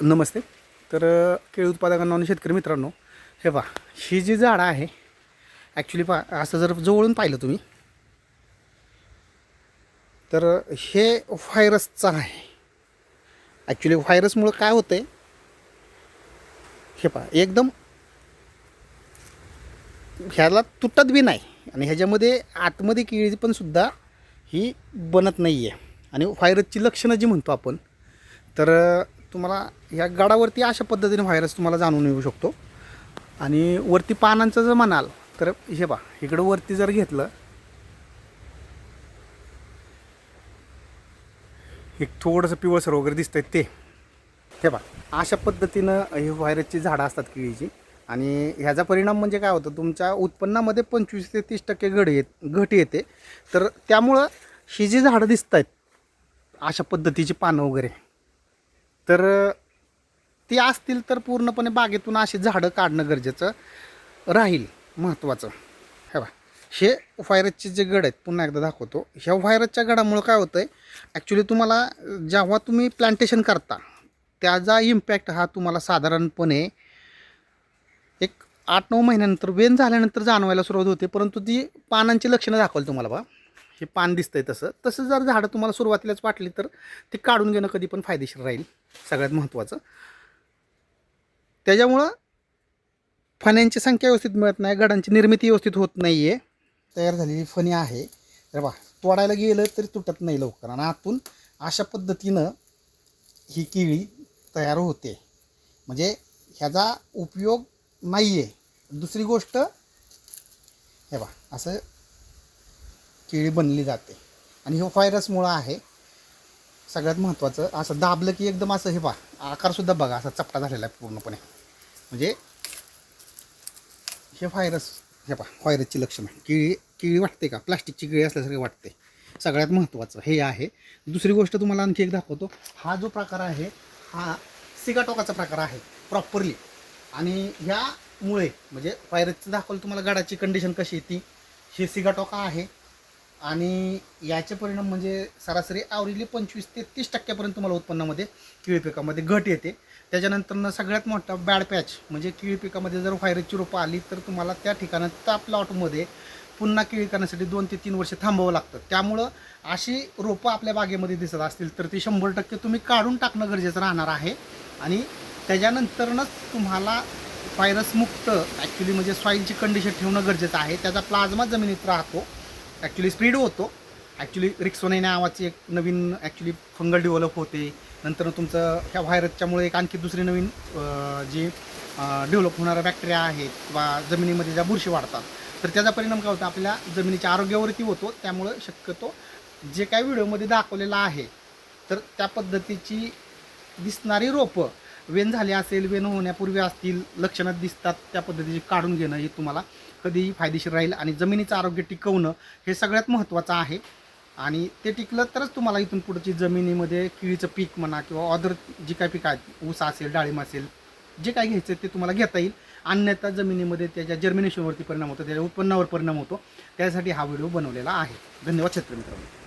नमस्ते. तर केळी उत्पादकांना आणि शेतकरी मित्रांनो, हे पहा, ही जी झाडं आहे ॲक्च्युली पहा, असं जर जवळून पाहिलं तुम्ही तर हे व्हायरसचं आहे. ॲक्च्युली व्हायरसमुळं काय होतं आहे, हे पहा, एकदम ह्याला तुटत बी नाही आणि ह्याच्यामध्ये आतमध्ये केळी पण सुद्धा ही बनत नाही आहे. आणि व्हायरसची लक्षणं जी म्हणतो आपण, तर तुम्हाला ह्या गडावरती अशा पद्धतीने व्हायरस तुम्हाला जाणून येऊ शकतो. आणि वरती पानांचं जर म्हणाल तर हे पहा, इकडं वरती जर घेतलं, एक थोडंसं पिवळसर वगैरे दिसतंय ते, हे पहा, अशा पद्धतीनं ही व्हायरसची झाडं असतात केळीची. आणि ह्याचा परिणाम म्हणजे काय होतं, तुमच्या उत्पन्नामध्ये 25 ते 30% घट येते. तर त्यामुळं ही जी झाडं दिसत आहेत अशा पद्धतीची पानं वगैरे, तर ती असतील तर पूर्णपणे बागेतून अशी झाडं काढणं गरजेचं राहील, महत्त्वाचं. हे बघा, हे व्हायरसचे जे गड आहेत, पुन्हा एकदा दाखवतो. ह्या व्हायरसच्या गडामुळं काय होतं आहे, ॲक्च्युली तुम्हाला जेव्हा तुम्ही प्लांटेशन करता त्याचा इम्पॅक्ट हा तुम्हाला साधारणपणे एक 8-9 महिन्यानंतर, वेन झाल्यानंतर जाणवायला सुरुवात होते. परंतु ती पानांची लक्षणं दाखवली तुम्हाला. बघा, हे पान दिसतंय तसं जर झाडं तुम्हाला सुरुवातीलाच वाटली तर ते काढून घेणं कधी पण फायदेशीर राहील, सगळ्यात महत्त्वाचं. त्याच्यामुळं फण्यांची संख्या व्यवस्थित मिळत नाही, गडांची निर्मिती व्यवस्थित होत नाही आहे. तयार झालेली फणी आहे, तर बघा, तोडायला गेलं तरी तुटत नाही लवकर. आणि आतून अशा पद्धतीनं ही केळी तयार होते. म्हणजे ह्याचा उपयोग नाही आहे. दुसरी गोष्ट, हे बघा, असं केळी बनली जाते. आणि हे व्हायरसमुळं आहे सगळ्यात महत्त्वाचं. असं दाबलं की एकदम असं, हे बघा, आकारसुद्धा बघा असा चपटा झालेला आहे पूर्णपणे. म्हणजे हे व्हायरस, हे पहा, व्हायरसची लक्षणं. केळी वाटते का, प्लास्टिकची केळी असल्यासारखे वाटते. सगळ्यात महत्त्वाचं हे आहे. दुसरी गोष्ट तुम्हाला आणखी एक दाखवतो. हा जो प्रकार आहे हा सिगाटोकाचा प्रकार आहे प्रॉपरली. आणि ह्यामुळे म्हणजे व्हायरसचं दाखवलं तुम्हाला गडाची कंडिशन कशी आहे ती, हे सिगाटोका आहे. आणि याचे परिणाम म्हणजे सरासरी ॲव्हरेजली 25 ते 30% तुम्हाला उत्पन्नामध्ये केळी पिकामध्ये घट येते. त्याच्यानंतर सगळ्यात मोठा बॅड पॅच म्हणजे केळी पिकामध्ये जर व्हायरसची रोपं आली तर तुम्हाला त्या ठिकाणी त्या प्लॉटमध्ये पुन्हा केळी करण्यासाठी 2 ते 3 वर्ष थांबावं लागतं. त्यामुळं अशी रोपं आपल्या बागेमध्ये दिसत असतील तर ती 100% तुम्ही काढून टाकणं गरजेचं राहणार आहे. आणि त्याच्यानंतरच तुम्हाला व्हायरसमुक्त ॲक्च्युली म्हणजे सॉईलची कंडिशन ठेवणं गरजेचं आहे. त्याचा प्लाझ्मा जमिनीत राहतो, ॲक्च्युली स्प्रीड होतो. ॲक्च्युली रिक्सोने नावाची एक नवीन ॲक्च्युली फंगल डेव्हलप होते. नंतर तुमचं ह्या व्हायरसच्यामुळे एक आणखी दुसरी नवीन जी डेव्हलप होणाऱ्या बॅक्टेरिया आहेत किंवा जमिनीमध्ये ज्या बुरशी वाढतात, तर त्याचा परिणाम काय होतो, आपल्या जमिनीच्या आरोग्यावरती होतो. त्यामुळं शक्यतो जे काही व्हिडिओमध्ये दाखवलेलं आहे तर त्या पद्धतीची दिसणारी रोपं वेन झाली असेल, वेन होण्यापूर्वी असतील, लक्षणात दिसतात, त्या पद्धतीची काढून घेणं हे तुम्हाला कधीही फायदेशीर राहील. आणि जमिनीचं आरोग्य टिकवणं हे सगळ्यात महत्त्वाचं आहे. आणि ते टिकलं तरच तुम्हाला इथून पुढची जमिनीमध्ये केळीचं पीक म्हणा किंवा अदर जी काही पिकं आहेत, ऊस असेल, डाळिंब असेल, जे काही घ्यायचं ते तुम्हाला घेता येईल. अन्यथा जमिनीमध्ये त्याच्या जर्मिनेशनवरती परिणाम होतो, त्याच्या उत्पन्नावर परिणाम होतो. त्यासाठी हा व्हिडिओ बनवलेला आहे. धन्यवाद शेतकरी मित्रांनो.